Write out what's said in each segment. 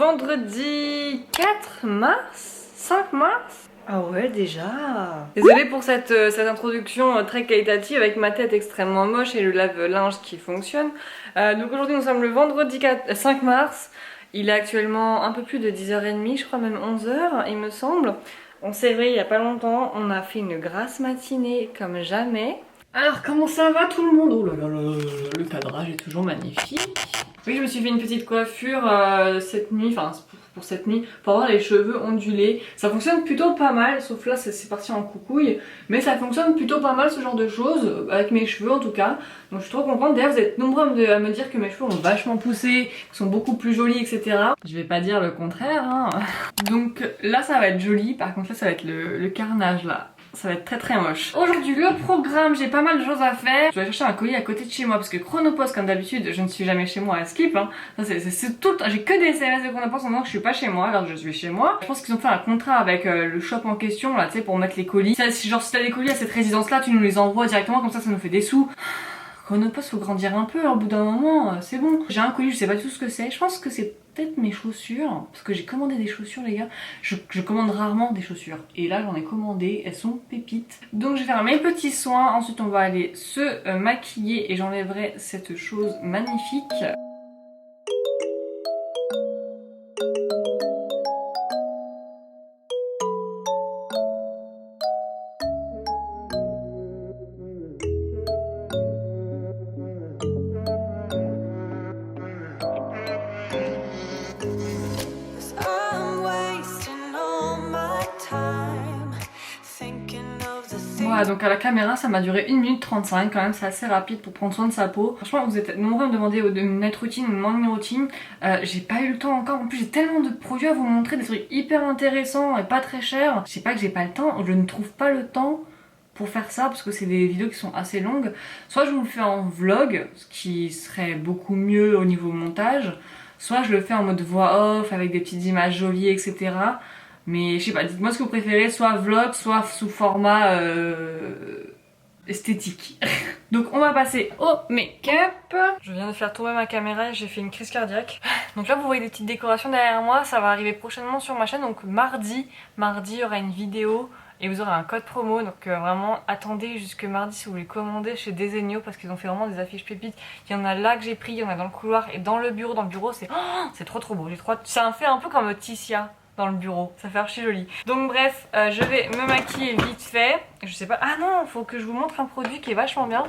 vendredi 4 mars 5 mars. Ah ouais déjà. Désolée pour cette introduction très qualitative avec ma tête extrêmement moche et le lave-linge qui fonctionne. Donc aujourd'hui nous sommes le vendredi 5 mars. Il est actuellement un peu plus de 10h30, je crois même 11h il me semble. On s'est réveillé il n'y a pas longtemps, on a fait une grasse matinée comme jamais. Alors comment ça va tout le monde? Oh là là là, le cadrage est toujours magnifique. Oui, je me suis fait une petite coiffure cette nuit, enfin pour cette nuit, pour avoir les cheveux ondulés. Ça fonctionne plutôt pas mal, sauf là c'est parti en coucouille. Mais ça fonctionne plutôt pas mal ce genre de choses, avec mes cheveux en tout cas. Donc je suis trop contente. D'ailleurs vous êtes nombreux à me dire que mes cheveux ont vachement poussé, qu'ils sont beaucoup plus jolis, etc. Je vais pas dire le contraire, hein. Donc là ça va être joli, par contre là ça va être le carnage là. Ça va être très très moche. Aujourd'hui le programme, j'ai pas mal de choses à faire. Je vais aller chercher un colis à côté de chez moi parce que Chronopost comme d'habitude je ne suis jamais chez moi à Skip hein. C'est tout le temps, j'ai que des SMS de Chronopost en disant que je suis pas chez moi alors que je suis chez moi. Je pense qu'ils ont fait un contrat avec le shop en question là tu sais pour mettre les colis. Genre si t'as des colis à cette résidence là tu nous les envoies directement comme ça nous fait des sous. Chronopost faut grandir un peu, au bout d'un moment, c'est bon. J'ai un colis, je sais pas tout ce que c'est. Je pense que c'est peut-être mes chaussures, parce que j'ai commandé des chaussures les gars. Je commande rarement des chaussures. Et là j'en ai commandé, elles sont pépites. Donc je vais faire mes petits soins, ensuite on va aller se maquiller et j'enlèverai cette chose magnifique. Voilà, donc à la caméra ça m'a duré 1 minute 35 quand même, c'est assez rapide pour prendre soin de sa peau. Franchement vous êtes nombreux à me demander une night routine, une morning routine. J'ai pas eu le temps encore, en plus j'ai tellement de produits à vous montrer, des trucs hyper intéressants et pas très chers. Je sais pas que j'ai pas le temps, je ne trouve pas le temps pour faire ça parce que c'est des vidéos qui sont assez longues. Soit je vous le fais en vlog, ce qui serait beaucoup mieux au niveau montage, soit je le fais en mode voix off avec des petites images jolies etc. Mais je sais pas, dites-moi ce que vous préférez, soit vlog, soit sous format esthétique. Donc on va passer au make-up. Je viens de faire tomber ma caméra et j'ai fait une crise cardiaque. Donc là vous voyez des petites décorations derrière moi, ça va arriver prochainement sur ma chaîne. Donc mardi il y aura une vidéo et vous aurez un code promo. Donc vraiment attendez jusque mardi si vous voulez commander chez Desenio parce qu'ils ont fait vraiment des affiches pépites. Il y en a là que j'ai pris, il y en a dans le couloir et dans le bureau. Dans le bureau c'est trop beau. Ça me fait un peu comme Tissia dans le bureau, ça fait archi joli. Donc bref, je vais me maquiller vite fait. Je sais pas, ah non, faut que je vous montre un produit qui est vachement bien.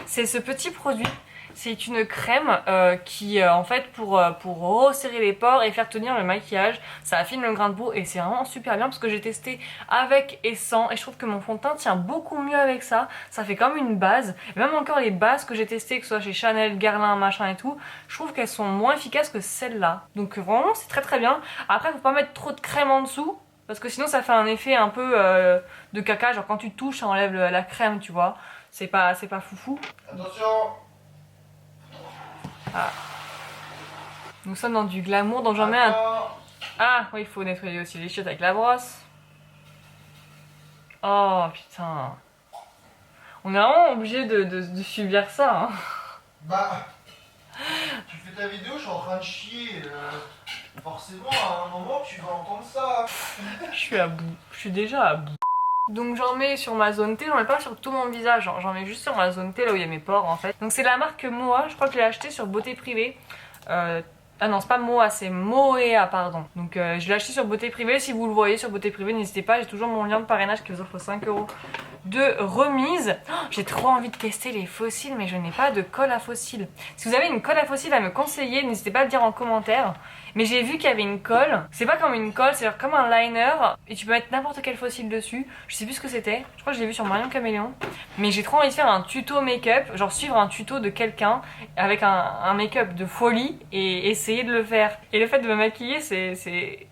C'est ce petit produit. C'est une crème qui en fait pour resserrer les pores et faire tenir le maquillage, ça affine le grain de peau et c'est vraiment super bien parce que j'ai testé avec et sans et je trouve que mon fond de teint tient beaucoup mieux avec ça. Ça fait comme une base, et même encore les bases que j'ai testées que ce soit chez Chanel, Guerlain, machin et tout, je trouve qu'elles sont moins efficaces que celle-là. Donc vraiment c'est très bien. Après faut pas mettre trop de crème en dessous parce que sinon ça fait un effet un peu de caca, genre quand tu touches ça enlève la crème tu vois. C'est pas foufou. Attention. Ah. Nous sommes dans du glamour, donc j'en mets un... Ah oui, il faut nettoyer aussi les chiottes avec la brosse. Oh putain. On est vraiment obligé de subir ça. Hein. Bah, tu fais ta vidéo, je suis en train de chier. Forcément, à un moment, tu vas entendre ça. Je suis à bout. Je suis déjà à bout. Donc j'en mets sur ma zone T, j'en mets pas sur tout mon visage, j'en mets juste sur ma zone T là où il y a mes pores en fait. Donc c'est la marque Moa, je crois que je l'ai acheté sur Beauté Privée. Ah non c'est pas Moa, c'est Moea pardon. Donc je l'ai acheté sur Beauté Privée, si vous le voyez sur Beauté Privée n'hésitez pas, j'ai toujours mon lien de parrainage qui vous offre 5 € de remise. Oh, j'ai trop envie de tester les fossiles mais je n'ai pas de colle à fossiles. Si vous avez une colle à fossiles à me conseiller, n'hésitez pas à le dire en commentaire. Mais j'ai vu qu'il y avait une colle, c'est pas comme une colle, c'est comme un liner et tu peux mettre n'importe quel fossile dessus. Je sais plus ce que c'était, je crois que je l'ai vu sur Marion Caméléon. Mais j'ai trop envie de faire un tuto make-up, genre suivre un tuto de quelqu'un avec un make-up de folie et essayer de le faire. Et le fait de me maquiller c'est...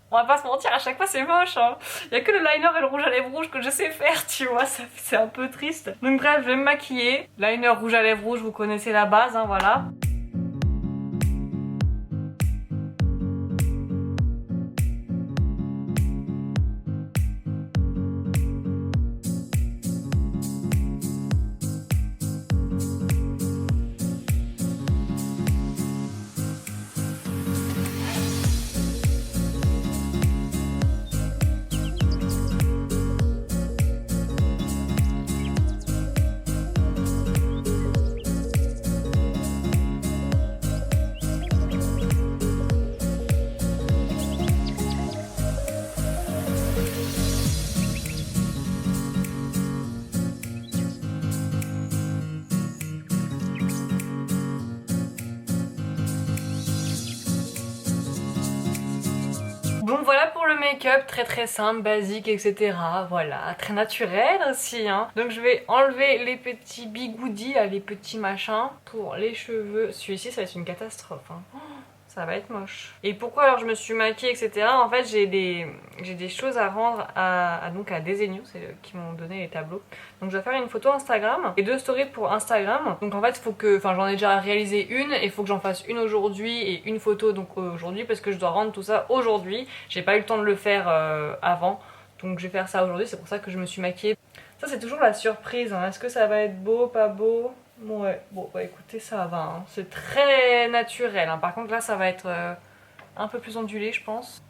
On va pas se mentir, à chaque fois c'est moche hein. Il y a que le liner et le rouge à lèvres rouge que je sais faire, tu vois, c'est un peu triste. Donc bref, je vais me maquiller. Liner rouge à lèvres rouge, vous connaissez la base, hein, voilà. make-up très simple, basique, etc. Voilà, très naturel aussi, hein. Donc je vais enlever les petits bigoudis, là, les petits machins pour les cheveux. Celui-ci, ça va être une catastrophe, hein. Ça va être moche. Et pourquoi alors je me suis maquillée, etc. En fait, j'ai des choses à rendre donc à Desenio, c'est eux qui m'ont donné les tableaux. Donc je vais faire une photo Instagram et 2 stories pour Instagram. Donc en fait, il faut que, enfin j'en ai déjà réalisé une et il faut que j'en fasse une aujourd'hui et une photo donc aujourd'hui parce que je dois rendre tout ça aujourd'hui. J'ai pas eu le temps de le faire avant. Donc je vais faire ça aujourd'hui, c'est pour ça que je me suis maquillée. Ça c'est toujours la surprise, hein. Est-ce que ça va être beau, pas beau? Ouais, bon bah écoutez ça va, hein. C'est très naturel, hein. Par contre là ça va être un peu plus ondulé je pense.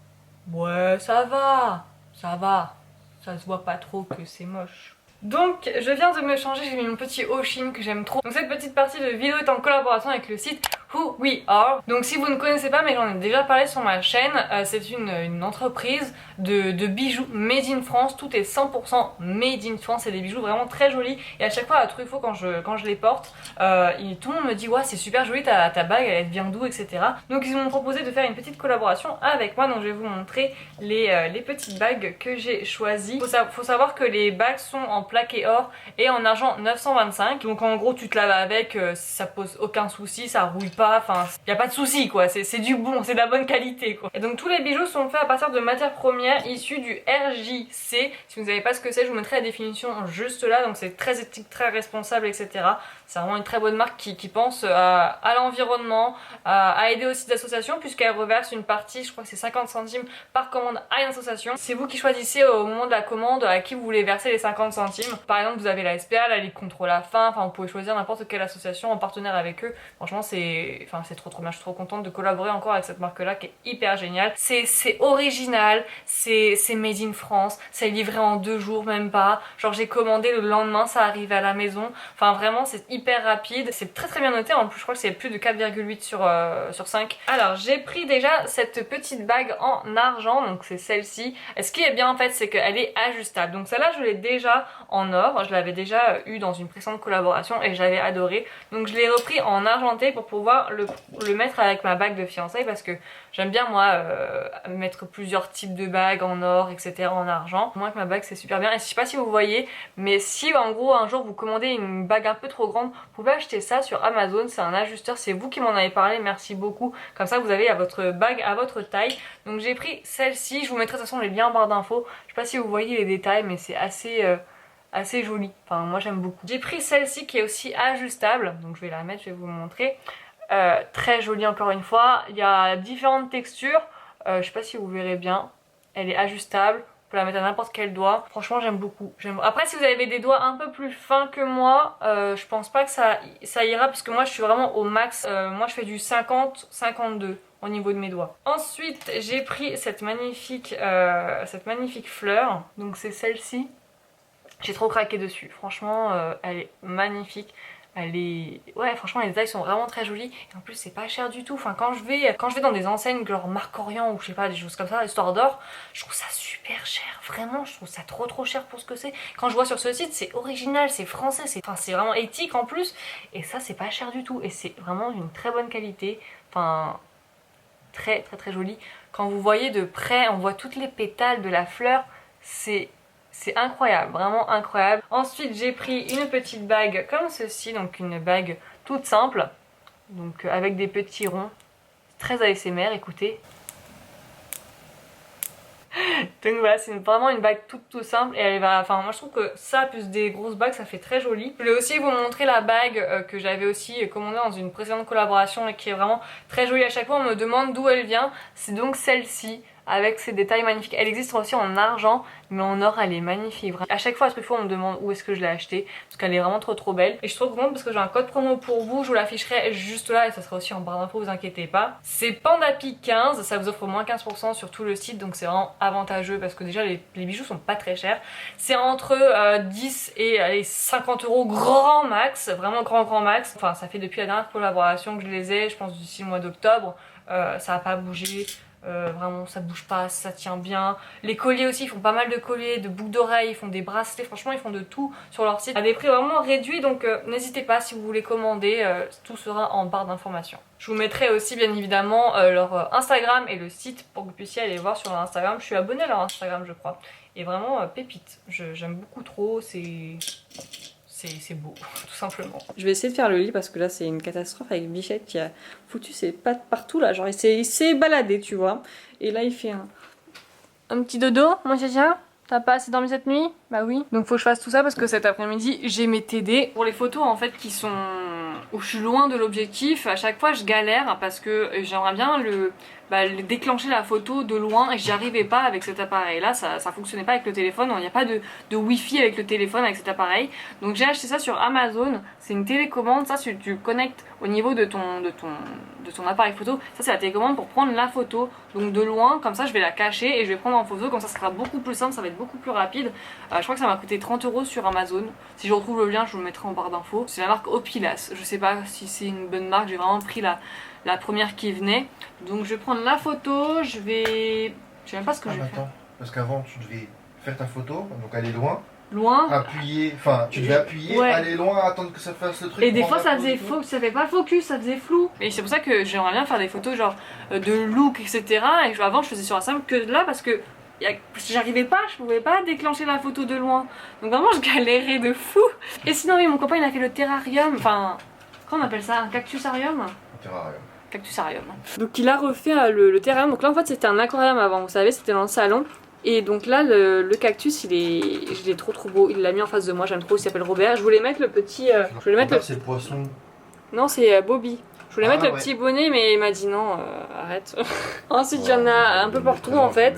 Ouais ça va, ça se voit pas trop que c'est moche. Donc je viens de me changer, j'ai mis mon petit Oshin que j'aime trop. Donc cette petite partie de vidéo est en collaboration avec le site Who We Are. Donc si vous ne connaissez pas, mais j'en ai déjà parlé sur ma chaîne, c'est une entreprise de bijoux made in France. Tout est 100% made in France, c'est des bijoux vraiment très jolis. Et à chaque fois à Truffaut quand je les porte, tout le monde me dit ouais c'est super joli ta bague, elle vient d'où, etc. Donc ils m'ont proposé de faire une petite collaboration avec moi. Donc je vais vous montrer les petites bagues que j'ai choisies. Faut savoir que les bagues sont en plaqué or et en argent 925. Donc en gros tu te laves avec, ça pose aucun souci, ça rouille pas, enfin y a pas de souci quoi, c'est du bon, c'est de la bonne qualité quoi. Et donc tous les bijoux sont faits à partir de matières premières issues du RJC. Si vous savez pas ce que c'est, je vous mettrai la définition juste là. Donc c'est très éthique, très responsable, etc. C'est vraiment une très bonne marque qui pense à l'environnement, à aider aussi des associations puisqu'elle reverse une partie, je crois que c'est 50 centimes par commande à une association. C'est vous qui choisissez au moment de la commande à qui vous voulez verser les 50 centimes. Par exemple vous avez la SPA, la Ligue contre la faim, enfin vous pouvez choisir n'importe quelle association en partenaire avec eux. Franchement c'est trop bien, je suis trop contente de collaborer encore avec cette marque là qui est hyper géniale. C'est original, c'est made in France, c'est livré en 2 jours même pas. Genre j'ai commandé le lendemain, ça arrive à la maison. Enfin vraiment c'est hyper rapide, c'est très bien noté. En plus je crois que c'est plus de 4,8 sur 5. Alors j'ai pris déjà cette petite bague en argent, donc c'est celle-ci. Et ce qui est bien en fait c'est qu'elle est ajustable. Donc celle-là je l'ai déjà en or, je l'avais déjà eu dans une précédente collaboration et j'avais adoré. Donc je l'ai repris en argenté pour pouvoir le mettre avec ma bague de fiançailles parce que j'aime bien moi mettre plusieurs types de bagues en or, etc. en argent. Moi avec ma bague c'est super bien. Et je sais pas si vous voyez, mais si en gros un jour vous commandez une bague un peu trop grande, vous pouvez acheter ça sur Amazon, c'est un ajusteur, c'est vous qui m'en avez parlé, merci beaucoup. Comme ça vous avez votre bague à votre taille. Donc j'ai pris celle-ci, je vous mettrai de toute façon les liens en barre d'infos. Je sais pas si vous voyez les détails mais c'est assez joli, enfin moi j'aime beaucoup. J'ai pris celle-ci qui est aussi ajustable, donc je vais la mettre, je vais vous montrer. Très jolie encore une fois, il y a différentes textures, je sais pas si vous verrez bien, elle est ajustable, on peut la mettre à n'importe quel doigt, franchement j'aime beaucoup. Après si vous avez des doigts un peu plus fins que moi, je pense pas que ça ira parce que moi je suis vraiment au max, moi je fais du 50-52 au niveau de mes doigts. Ensuite j'ai pris cette magnifique fleur, donc c'est celle-ci. J'ai trop craqué dessus, franchement elle est magnifique. Ouais franchement les détails sont vraiment très jolis et en plus c'est pas cher du tout. Enfin quand je vais dans des enseignes genre Marc Orient ou je sais pas des choses comme ça, Histoire d'Or, je trouve ça super cher, vraiment je trouve ça trop cher pour ce que c'est. Quand je vois sur ce site c'est original, c'est français, c'est vraiment éthique en plus et ça c'est pas cher du tout et c'est vraiment d'une très bonne qualité. Enfin très joli. Quand vous voyez de près on voit toutes les pétales de la fleur, c'est incroyable, vraiment incroyable. Ensuite j'ai pris une petite bague comme ceci, donc une bague toute simple, donc avec des petits ronds, très ASMR, écoutez. Donc voilà, c'est vraiment une bague toute simple et elle va, enfin moi je trouve que ça plus des grosses bagues ça fait très joli. Je voulais aussi vous montrer la bague que j'avais aussi commandée dans une précédente collaboration et qui est vraiment très jolie. À chaque fois on me demande d'où elle vient, c'est donc celle-ci avec ses détails magnifiques. Elle existe aussi en argent mais en or elle est magnifique. À chaque fois on me demande où est-ce que je l'ai achetée parce qu'elle est vraiment trop belle et je suis trop contente parce que j'ai un code promo pour vous, je vous l'afficherai juste là et ça sera aussi en barre d'infos, vous inquiétez pas. C'est Pandapi 15, ça vous offre moins 15% sur tout le site donc c'est vraiment avantageux parce que déjà les bijoux sont pas très chers. C'est entre 10 et allez, 50 € grand max, vraiment grand max. Enfin ça fait depuis la dernière collaboration que je les ai, je pense d'ici le mois d'octobre, ça a pas bougé. Vraiment ça bouge pas, ça tient bien. Les colliers aussi, ils font pas mal de colliers, de boucles d'oreilles, ils font des bracelets, franchement ils font de tout sur leur site à des prix vraiment réduits, donc n'hésitez pas si vous voulez commander, tout sera en barre d'informations. Je vous mettrai aussi bien évidemment leur Instagram et le site pour que vous puissiez aller voir sur leur Instagram. Je suis abonnée à leur Instagram je crois, et vraiment pépite, j'aime beaucoup trop, c'est beau, tout simplement. Je vais essayer de faire le lit parce que là c'est une catastrophe avec Bichette qui a foutu ses pattes partout là, genre il s'est baladé tu vois. Et là il fait un petit dodo, mon chien. T'as pas assez dormi cette nuit? Bah oui. Donc faut que je fasse tout ça parce que cet après-midi j'ai mes TD. Pour les photos en fait qui sont... où je suis loin de l'objectif, à chaque fois je galère parce que j'aimerais bien déclencher la photo de loin et j'y arrivais pas avec cet appareil là, ça fonctionnait pas avec le téléphone, il n'y a pas de wifi avec le téléphone avec cet appareil. Donc j'ai acheté ça sur Amazon, c'est une télécommande, ça tu connectes au niveau de ton appareil photo, ça c'est la télécommande pour prendre la photo, donc de loin, comme ça je vais la cacher et je vais prendre en photo, comme ça sera beaucoup plus simple, ça va être beaucoup plus rapide. Je crois que ça m'a coûté 30 € sur Amazon, si je retrouve le lien je vous le mettrai en barre d'infos. C'est la marque Opilas, je sais pas si c'est une bonne marque, j'ai vraiment pris la première qui venait. Donc je vais prendre la photo, je sais même pas ce que je vais faire. Parce qu'avant tu devais faire ta photo, donc aller loin. Loin. Appuyer, enfin tu devais appuyer, ouais. Aller loin, attendre que ça fasse le truc. Et des fois ça faisait faux, ça fait pas focus, ça faisait flou. Et c'est pour ça que j'aimerais bien faire des photos genre de look, etc. Et avant je faisais sur Instagram que là parce que j'arrivais pas, je pouvais pas déclencher la photo de loin. Donc vraiment je galérais de fou. Et sinon oui, mon copain il a fait le terrarium, enfin comment on appelle ça, un cactusarium? Terrarium. Cactusarium. Donc il a refait le terrarium, donc là en fait c'était un aquarium avant, vous savez c'était dans le salon. Et donc là le cactus il est trop beau, il l'a mis en face de moi, j'aime trop, il s'appelle Robert. Je voulais mettre le petit... je voulais mettre c'est le poisson. Non c'est Bobby. Je voulais mettre le petit bonnet mais il m'a dit non, arrête. Ensuite il y en a un peu partout en fait.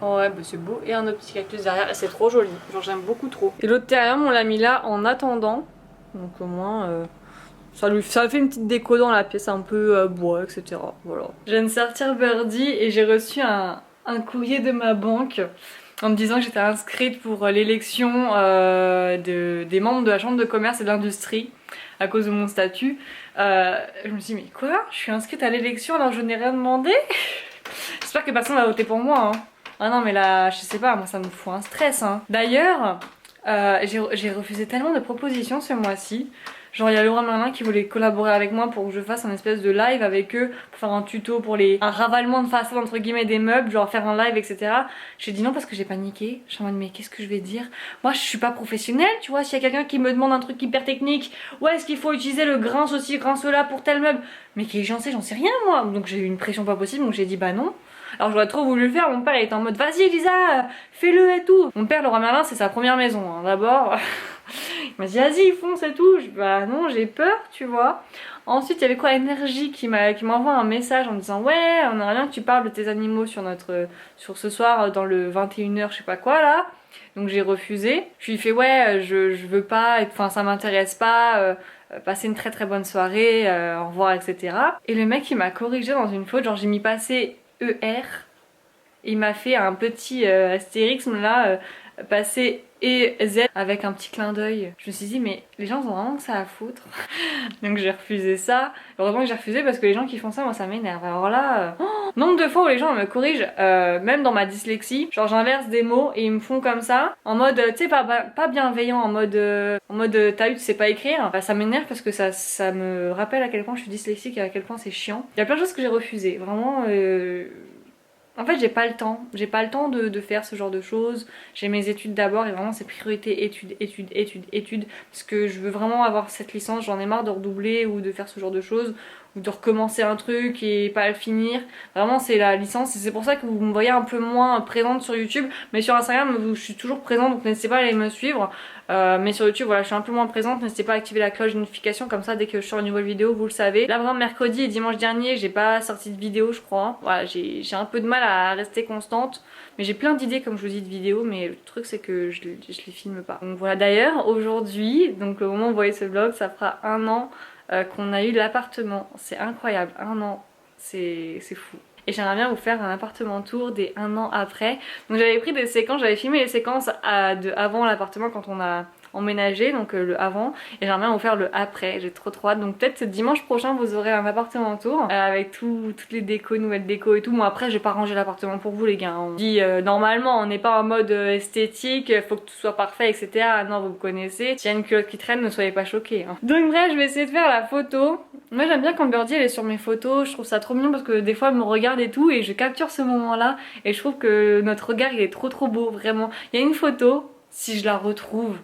Oh ouais bah c'est beau, et un autre petit cactus derrière, et c'est trop joli, genre j'aime beaucoup trop. Et l'autre terrarium on l'a mis là en attendant, donc au moins ça fait une petite déco dans la pièce, un peu bois, etc. Voilà. Je viens de sortir Birdie et j'ai reçu un courrier de ma banque en me disant que j'étais inscrite pour l'élection des membres de la chambre de commerce et de l'industrie à cause de mon statut. Je me suis dit mais quoi? Je suis inscrite à l'élection alors je n'ai rien demandé? J'espère que personne va voter pour moi hein. Ah non mais là je sais pas, moi ça me fout un stress hein. D'ailleurs j'ai refusé tellement de propositions ce mois-ci. Genre il y a Laura Merlin qui voulait collaborer avec moi pour que je fasse un espèce de live avec eux, pour faire un tuto pour un ravalement de façade entre guillemets des meubles, genre faire un live etc. J'ai dit non parce que j'ai paniqué, je suis en mode mais qu'est-ce que je vais dire? Moi je suis pas professionnelle tu vois, s'il y a quelqu'un qui me demande un truc hyper technique, ouais est-ce qu'il faut utiliser le grain ceci, grain cela pour tel meuble, mais j'en sais rien moi, donc j'ai eu une pression pas possible donc j'ai dit bah non. Alors j'aurais trop voulu le faire, mon père était en mode vas-y Elisa, fais-le et tout. Mon père Laura Merlin c'est sa première maison hein. D'abord il m'a dit vas-y fonce et tout, je dis bah non j'ai peur tu vois. Ensuite il y avait quoi, Énergie qui m'envoie un message en me disant ouais on aimerait bien que tu parles de tes animaux sur ce soir dans le 21h je sais pas quoi là. Donc j'ai refusé, je lui ai fait ouais je veux pas, enfin ça m'intéresse pas, passer une très bonne soirée, au revoir etc. Et le mec il m'a corrigé dans une faute, genre j'ai mis passer ER, il m'a fait un petit astérisme là, passer EZ avec un petit clin d'œil. Je me suis dit mais les gens ont vraiment que ça à foutre. Donc j'ai refusé ça. Heureusement que j'ai refusé parce que les gens qui font ça moi ça m'énerve. Alors là, nombre de fois où les gens me corrigent, même dans ma dyslexie, genre j'inverse des mots et ils me font comme ça, en mode tu sais pas bienveillant, en mode t'as eu tu sais pas écrire. Bah, ça m'énerve parce que ça me rappelle à quel point je suis dyslexique et à quel point c'est chiant. Il y a plein de choses que j'ai refusées, vraiment. En fait j'ai pas le temps de faire ce genre de choses. J'ai mes études d'abord et vraiment c'est priorité études parce que je veux vraiment avoir cette licence, j'en ai marre de redoubler ou de faire ce genre de choses ou de recommencer un truc et pas le finir. Vraiment c'est la licence et c'est pour ça que vous me voyez un peu moins présente sur YouTube, mais sur Instagram je suis toujours présente donc n'hésitez pas à aller me suivre. Mais sur YouTube voilà je suis un peu moins présente, n'hésitez pas à activer la cloche de notification comme ça dès que je sors une nouvelle vidéo vous le savez. Là vraiment mercredi et dimanche dernier j'ai pas sorti de vidéo je crois, voilà j'ai un peu de mal à rester constante mais j'ai plein d'idées comme je vous dis de vidéos mais le truc c'est que je les filme pas. Donc voilà, d'ailleurs aujourd'hui, donc au moment où vous voyez ce vlog ça fera 1 an qu'on a eu l'appartement, c'est incroyable, 1 an, c'est fou. Et j'aimerais bien vous faire un appartement tour des 1 an après. Donc j'avais pris des séquences, j'avais filmé les séquences avant l'appartement quand on a emménager, donc le avant, et j'aimerais bien vous faire le après. J'ai trop hâte. Donc peut-être dimanche prochain vous aurez un appartement tour avec toutes les décos, nouvelles décos et tout. Bon après j'ai pas rangé l'appartement pour vous les gars. On dit normalement on n'est pas en mode esthétique, faut que tout soit parfait, etc. Non, vous me connaissez. S'il y a une culotte qui traîne, ne soyez pas choqués. Hein. Donc bref, je vais essayer de faire la photo. Moi j'aime bien quand Birdie elle est sur mes photos, je trouve ça trop mignon parce que des fois elle me regarde et tout et je capture ce moment là et je trouve que notre regard il est trop beau vraiment. Il y a une photo, si je la retrouve,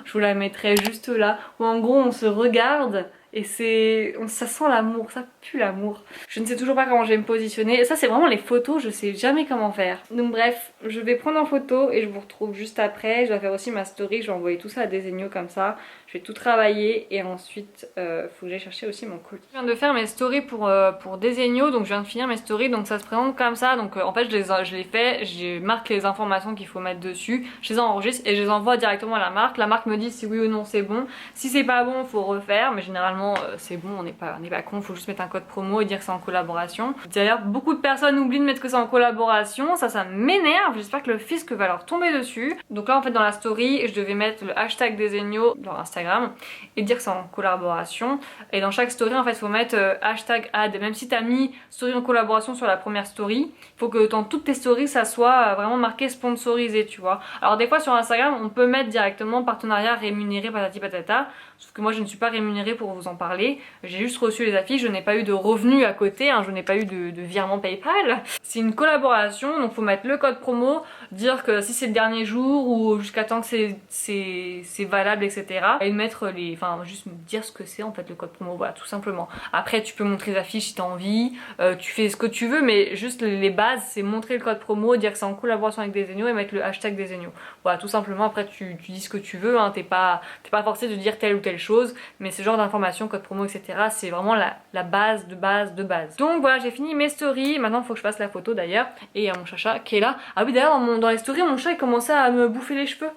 je vous la mettrai juste là, où en gros on se regarde et ça sent l'amour, ça pue l'amour. Je ne sais toujours pas comment je vais me positionner. Et ça c'est vraiment les photos, je sais jamais comment faire. Donc bref, je vais prendre en photo et je vous retrouve juste après. Je vais faire aussi ma story, je vais envoyer tout ça à Desenio comme ça. Je vais tout travailler et ensuite faut que j'aille chercher aussi mon colis. Je viens de faire mes stories pour Desenio, donc je viens de finir mes stories, donc ça se présente comme ça. Donc en fait je les fais, je marque les informations qu'il faut mettre dessus, je les enregistre et je les envoie directement à la marque. La marque me dit si oui ou non c'est bon. Si c'est pas bon, faut refaire, mais généralement c'est bon, on n'est pas con, faut juste mettre un code promo et dire que c'est en collaboration. D'ailleurs beaucoup de personnes oublient de mettre que c'est en collaboration, ça m'énerve, j'espère que le fisc va leur tomber dessus. Donc là en fait dans la story je devais mettre le hashtag Desenio dans Instagram et dire que c'est en collaboration, et dans chaque story en fait il faut mettre hashtag ad. Même si t'as mis story en collaboration sur la première story, il faut que dans toutes tes stories ça soit vraiment marqué sponsorisé, tu vois. Alors des fois sur Instagram on peut mettre directement partenariat rémunéré patati patata, sauf que moi je ne suis pas rémunérée pour vous en parler, j'ai juste reçu les affiches, je n'ai pas eu de revenus à côté, hein, je n'ai pas eu de virement PayPal. C'est une collaboration, donc faut mettre le code promo, dire que si c'est le dernier jour ou jusqu'à temps que c'est valable, etc. Et mettre enfin juste dire ce que c'est en fait le code promo, voilà tout simplement. Après tu peux montrer les affiches si t'as envie, tu fais ce que tu veux, mais juste les bases c'est montrer le code promo, dire que c'est en collaboration avec Desenio et mettre le hashtag Desenio. Voilà tout simplement, après tu dis ce que tu veux, hein, t'es pas forcé de dire telle ou telle chose, mais ce genre d'informations, code promo, etc. c'est vraiment la base de base de base. Donc voilà, j'ai fini mes stories, maintenant il faut que je fasse la photo d'ailleurs, et il y a mon chacha qui est là. Ah oui d'ailleurs dans les stories mon chat il commençait à me bouffer les cheveux.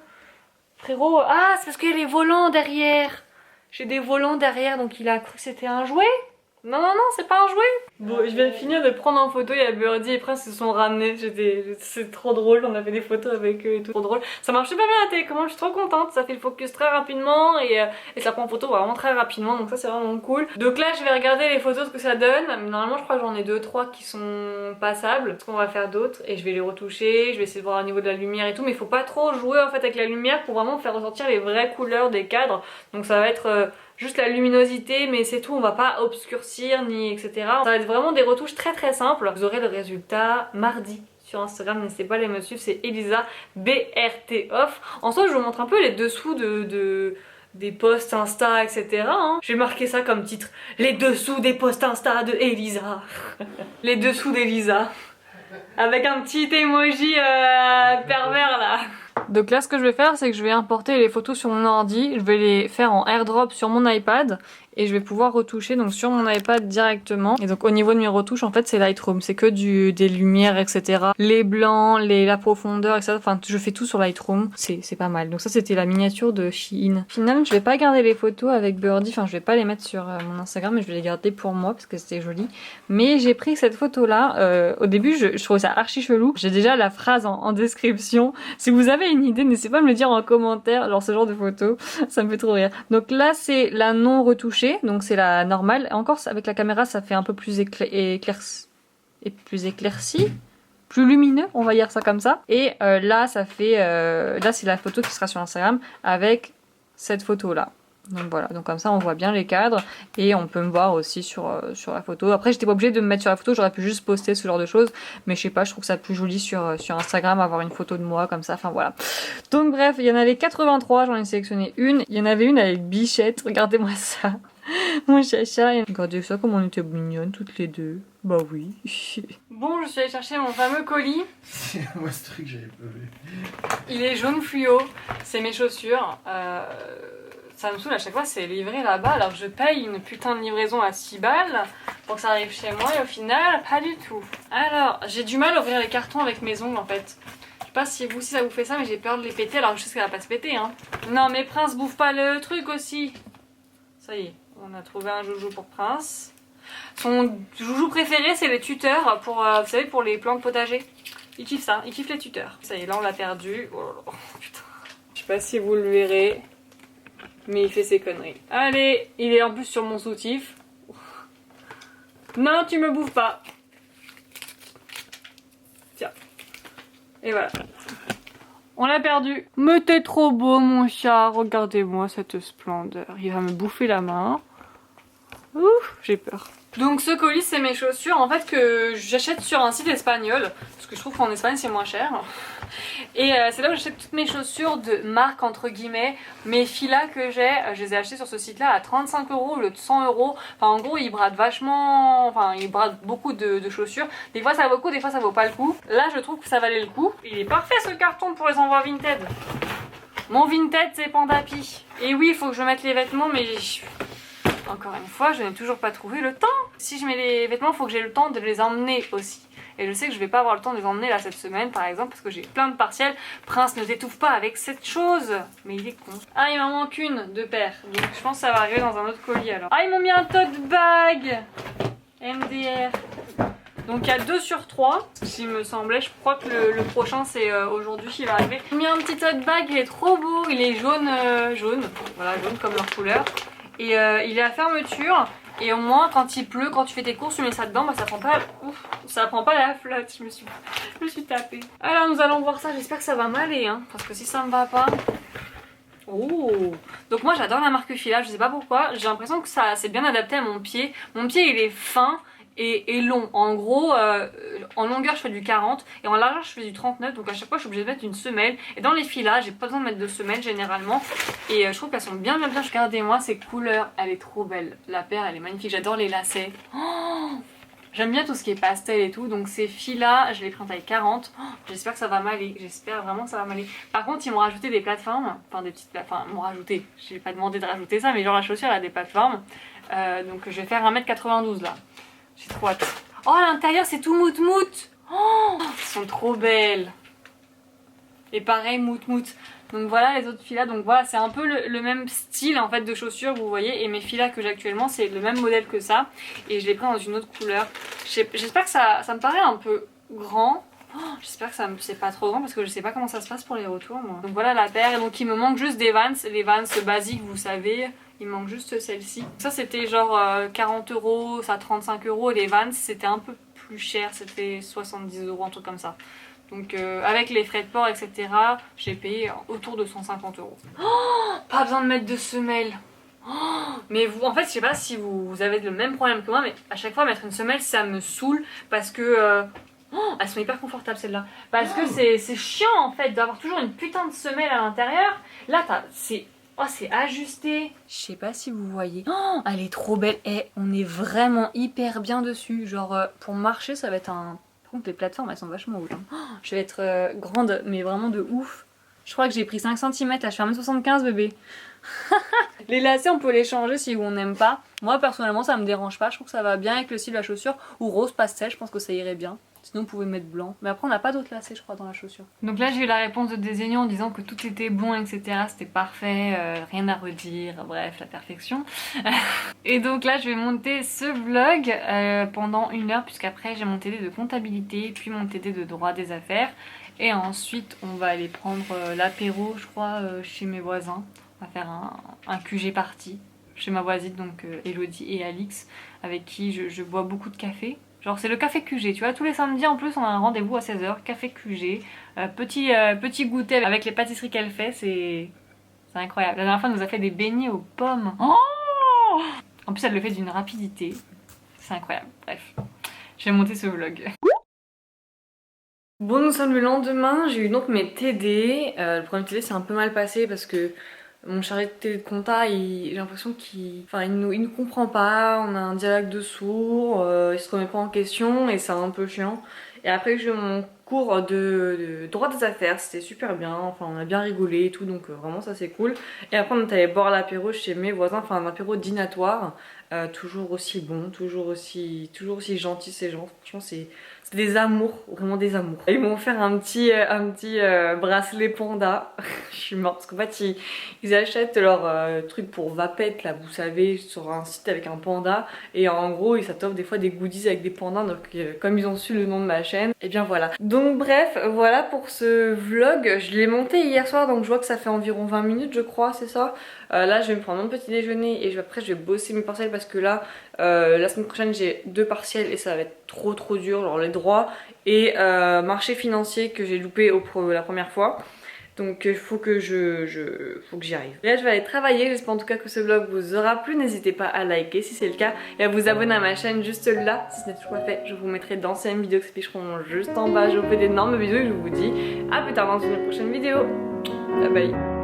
Frérot, ah c'est parce qu'il y a les volants derrière. J'ai des volants derrière donc il a cru que c'était un jouet. Non c'est pas un jouet. Bon je viens de finir de prendre en photo, il y a Birdie et Prince se sont ramenés, c'est trop drôle, on a fait des photos avec eux et tout, trop drôle. Ça marche super bien à la télécommande, je suis trop contente, ça fait le focus très rapidement et ça prend en photo vraiment très rapidement, donc ça c'est vraiment cool. Donc là je vais regarder les photos, ce que ça donne. Normalement je crois que j'en ai 2-3 qui sont passables, ce qu'on va faire d'autres et je vais les retoucher, je vais essayer de voir au niveau de la lumière et tout, mais il faut pas trop jouer en fait avec la lumière pour vraiment faire ressortir les vraies couleurs des cadres, donc ça va être juste la luminosité, mais c'est tout, on va pas obscurcir ni etc. Ça va être vraiment des retouches très simples. Vous aurez le résultat mardi sur Instagram, n'hésitez pas à aller me suivre, c'est Elisa BRToff. En soi je vous montre un peu les dessous des posts Insta, etc. Hein. J'ai marqué ça comme titre, les dessous des posts Insta de Elisa. Les dessous d'Elisa. Avec un petit emoji pervers là. Donc là ce que je vais faire c'est que je vais importer les photos sur mon ordi, je vais les faire en airdrop sur mon iPad et je vais pouvoir retoucher donc sur mon iPad directement. Et donc au niveau de mes retouches en fait c'est Lightroom, c'est que des lumières etc. Les blancs, la profondeur etc. Enfin je fais tout sur Lightroom, c'est pas mal. Donc ça c'était la miniature de Shein. Finalement je vais pas garder les photos avec Birdie, enfin je vais pas les mettre sur mon Instagram mais je vais les garder pour moi parce que c'était joli. Mais j'ai pris cette photo là, au début je trouvais ça archi chelou. J'ai déjà la phrase en description. Si vous avez une idée n'hésitez pas à me le dire en commentaire, genre ce genre de photo, ça me fait trop rire. Donc là c'est la non retouchée. Donc c'est la normale. Encore avec la caméra ça fait un peu plus éclairci, plus lumineux, on va dire ça comme ça. Et là ça fait, là c'est la photo qui sera sur Instagram avec cette photo là. Donc voilà, donc comme ça on voit bien les cadres et on peut me voir aussi sur la photo. Après j'étais pas obligée de me mettre sur la photo, j'aurais pu juste poster ce genre de choses, mais je sais pas, je trouve ça plus joli sur Instagram, avoir une photo de moi comme ça, enfin voilà. Donc bref, il y en avait 83, j'en ai sélectionné une. Il y en avait une avec Bichette, regardez-moi ça. Mon chacha, regardez ça comme on était mignonnes toutes les deux. Bah oui. Bon, je suis allée chercher mon fameux colis. C'est moi ce truc j'avais pas vu. Il est jaune fluo, c'est mes chaussures. Ça me saoule à chaque fois, c'est livré là-bas. Alors je paye une putain de livraison à 6 balles pour que ça arrive chez moi et au final, pas du tout. Alors, j'ai du mal à ouvrir les cartons avec mes ongles en fait. Je sais pas si vous aussi ça vous fait ça, mais j'ai peur de les péter alors je sais qu'elle va pas se péter. Hein. Non, mais Prince bouffe pas le truc aussi. Ça y est, on a trouvé un joujou pour Prince. Son joujou préféré, c'est les tuteurs pour, vous savez, pour les plantes potagers. Il kiffe ça, il kiffe les tuteurs. Ça y est, là on l'a perdu. Oh là là, putain. Je sais pas si vous le verrez. Mais il fait ses conneries. Allez, il est en plus sur mon soutif. Non, tu me bouffes pas. Tiens. Et voilà. On l'a perdu. Mais t'es trop beau mon chat. Regardez-moi cette splendeur. Il va me bouffer la main. Ouf, j'ai peur. Donc ce colis c'est mes chaussures en fait que j'achète sur un site espagnol. Parce que je trouve qu'en Espagne c'est moins cher. Et c'est là où j'achète toutes mes chaussures de marque entre guillemets. Mes filas que j'ai, je les ai achetées sur ce site là à 35 € au lieu de 100 €. Enfin en gros ils bradent vachement, enfin ils bradent beaucoup de chaussures. Des fois ça vaut le coup, des fois ça vaut pas le coup. Là je trouve que ça valait le coup. Il est parfait ce carton pour les envois Vinted. Mon Vinted c'est Pandapi. Et oui il faut que je mette les vêtements mais... Encore une fois, je n'ai toujours pas trouvé le temps. Si je mets les vêtements, il faut que j'ai le temps de les emmener aussi. Et je sais que je vais pas avoir le temps de les emmener là cette semaine par exemple parce que j'ai plein de partiels. Prince, ne t'étouffe pas avec cette chose. Mais il est con. Ah, il m'en manque une de paire. Donc je pense que ça va arriver dans un autre colis alors. Ah, ils m'ont mis un tote bag MDR. Donc il y a 2 sur 3, s'il me semblait. Je crois que le prochain c'est aujourd'hui qui va arriver. J'ai mis un petit tote bag, il est trop beau. Il est jaune, jaune. Voilà, jaune comme leur couleur. Et il est à fermeture. Et au moins quand il pleut, quand tu fais tes courses, tu mets ça dedans, bah ça prend pas, ouf, ça prend pas la flotte. Je me suis tapée. Alors nous allons voir ça, j'espère que ça va m'aller hein, parce que si ça me va pas... Oh. Donc moi j'adore la marque Fila, je sais pas pourquoi, j'ai l'impression que ça c'est bien adapté à mon pied. Mon pied il est fin et long. En gros, en longueur je fais du 40 et en largeur je fais du 39, donc à chaque fois je suis obligée de mettre une semelle. Et dans les filas j'ai pas besoin de mettre de semelle généralement. Et je trouve qu'elles sont bien. Regardez-moi ces couleurs, elle est trop belle. La paire elle est magnifique, j'adore les lacets. Oh, j'aime bien tout ce qui est pastel et tout, donc ces filles-là, je les prends en taille 40. Oh, j'espère que ça va m'aller, j'espère vraiment que ça va m'aller. Par contre, ils m'ont rajouté des plateformes, enfin des petites plateformes, ils m'ont rajouté. J'ai pas demandé de rajouter ça, mais genre la chaussure elle a des plateformes. Donc je vais faire 1m92 là. J'ai trop hâte. Oh, à l'intérieur c'est tout mout-mout. Oh, elles sont trop belles. Et pareil, mout-mout. Donc voilà les autres filas, donc voilà c'est un peu le même style en fait de chaussures vous voyez. Et mes filas que j'ai actuellement c'est le même modèle que ça. Et je les prends dans une autre couleur. J'espère que ça me paraît un peu grand. Oh, j'espère que c'est pas trop grand parce que je sais pas comment ça se passe pour les retours moi. Donc voilà la paire, et donc il me manque juste des Vans. Les Vans basiques vous savez. Il manque juste celle-ci. Ça c'était genre 40 €, ça 35 €. Et les Vans c'était un peu plus cher, c'était 70 €, un truc comme ça. Donc avec les frais de port etc. j'ai payé autour de 150 €. Oh, pas besoin de mettre de semelle. Oh, mais vous, en fait je sais pas si vous avez le même problème que moi, mais à chaque fois mettre une semelle ça me saoule parce que... Oh, elles sont hyper confortables celles-là. Parce que c'est chiant en fait d'avoir toujours une putain de semelle à l'intérieur. Là c'est... Oh c'est ajusté. Je sais pas si vous voyez. Oh, elle est trop belle. Et on est vraiment hyper bien dessus. Genre pour marcher ça va être un... Par contre les plateformes elles sont vachement hautes. Hein. Oh, je vais être grande mais vraiment de ouf. Je crois que j'ai pris 5 cm là, je fais 1m75 bébé. Les lacets on peut les changer si on n'aime pas. Moi personnellement ça me dérange pas. Je trouve que ça va bien avec le style de la chaussure. Ou rose pastel, je pense que ça irait bien. Sinon vous pouvez mettre blanc. Mais après on n'a pas d'autres lacets je crois dans la chaussure. Donc là j'ai eu la réponse de Désignon en disant que tout était bon etc. C'était parfait, rien à redire, bref la perfection. Et donc là je vais monter ce vlog pendant 1 heure puisqu'après j'ai mon TD de comptabilité puis mon TD de droit des affaires. Et ensuite on va aller prendre l'apéro je crois chez mes voisins. On va faire un QG party chez ma voisine donc Elodie et Alix avec qui je bois beaucoup de café. Genre c'est le café QG, tu vois, tous les samedis en plus on a un rendez-vous à 16 h, café QG, petit goûter avec les pâtisseries qu'elle fait, c'est incroyable. La dernière fois elle nous a fait des beignets aux pommes. Oh, en plus elle le fait d'une rapidité, c'est incroyable, bref. Je vais monter ce vlog. Bon nous sommes le lendemain, j'ai eu donc mes TD, le premier TD c'est un peu mal passé parce que mon chargé de TD de compta, j'ai l'impression qu'il nous comprend pas, on a un dialogue de sourds, il se remet pas en question et c'est un peu chiant. Et après j'ai eu mon cours de droit des affaires, c'était super bien, enfin on a bien rigolé et tout donc vraiment ça c'est cool. Et après on est allé boire l'apéro chez mes voisins, enfin un apéro dînatoire, toujours aussi bon, toujours aussi gentil ces gens, franchement c'est des amours, vraiment des amours. Ils m'ont offert un petit bracelet panda. Je suis morte parce qu'en fait ils achètent leur truc pour vapette là, vous savez, sur un site avec un panda. Et en gros ça t'offre des fois des goodies avec des pandas. Donc comme ils ont su le nom de ma chaîne, et bien voilà. Donc bref, voilà pour ce vlog. Je l'ai monté hier soir donc je vois que ça fait environ 20 minutes je crois, c'est ça. Là je vais me prendre mon petit déjeuner et après je vais bosser mes partiels parce que là la semaine prochaine j'ai 2 partiels et ça va être trop dur, genre les droits et marché financier que j'ai loupé la première fois. Donc il faut que faut que j'y arrive. Et là je vais aller travailler, j'espère en tout cas que ce vlog vous aura plu. N'hésitez pas à liker si c'est le cas et à vous abonner à ma chaîne juste là si ce n'est toujours pas fait. Je vous mettrai d'anciennes vidéos qui s'afficheront juste en bas. Je vous fais d'énormes bisous et je vous dis à plus tard dans une prochaine vidéo. Bye bye.